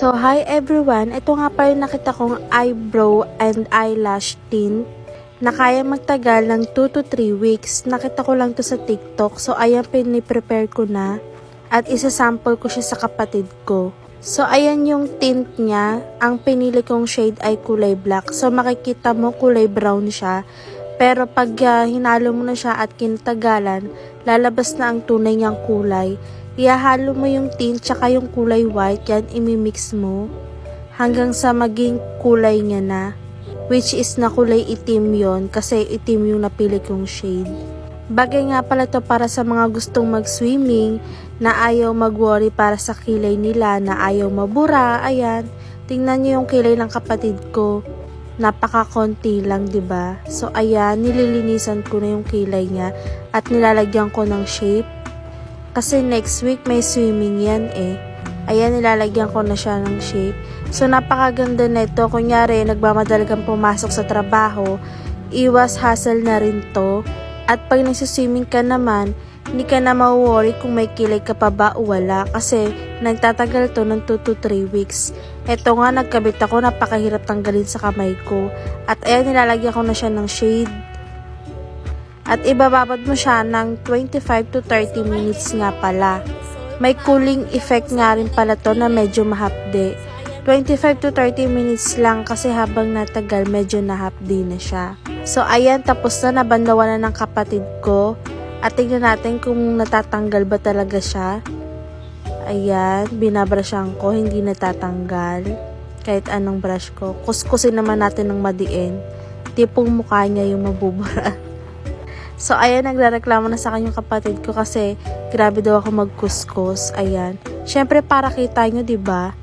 So, hi everyone! Ito nga pa rin nakita kong eyebrow and eyelash tint na kaya magtagal ng 2 to 3 weeks. Nakita ko lang to sa TikTok. So, ayan, piniprepare ko na at isasample ko siya sa kapatid ko. So, ayan yung tint niya. Ang pinili kong shade ay kulay black. So, makikita mo kulay brown siya. Pero pag hinalo mo na siya at kinatagalan, lalabas na ang tunay niyang kulay. Ihahalo mo yung tint tsaka yung kulay white, yan imimix mo hanggang sa maging kulay niya na, which is na kulay itim yon kasi itim yung napili kong shade. Bagay nga pala to para sa mga gustong mag-swimming na ayaw mag-worry para sa kilay nila, na ayaw mabura. Ayan, tingnan niyo yung kilay ng kapatid ko, napaka-konti lang, 'di ba? So ayan, nililinisan ko na yung kilay niya at nilalagyan ko ng shape. Kasi next week may swimming yan eh. Ayan, nilalagyan ko na siya ng shape. So, napakaganda na ito. Kunyari, nagmamadali kang pumasok sa trabaho, iwas hassle na rin to. At pag nagsiswimming ka naman, hindi ka na ma-worry kung may kilay ka pa ba o wala. Kasi, nagtatagal to ng 2 to 3 weeks. Ito nga, nagkabit ako, napakahirap tanggalin sa kamay ko. At ayan, nilalagyan ko na siya ng shade. At ibababad mo siya ng 25 to 30 minutes nga pala. May cooling effect nga rin pala to na medyo mahapde. 25 to 30 minutes lang kasi habang natagal medyo nahapdi na siya. So ayan, tapos na, nabandawan na ng kapatid ko. At tignan natin kung natatanggal ba talaga siya. Ayan, binabrushan ko, hindi natatanggal. Kahit anong brush ko. Kuskusin naman natin ng madiin. Tipong mukha niya yung mabubura. So, ayan, nagrereklamo na sa kanyang kapatid ko kasi grabe daw ako magkuskus. Ayan. Siyempre, para kita nyo, diba?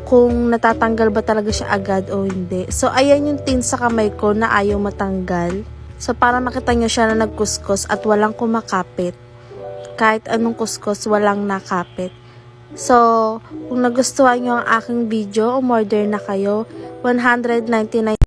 Kung natatanggal ba talaga siya agad o hindi. So, ayan yung tint sa kamay ko na ayaw matanggal. So, para makita nyo siya na nagkuskus at walang kumakapit. Kahit anong kuskus, walang nakapit. So, kung nagustuhan nyo ang aking video, umorder na kayo. 199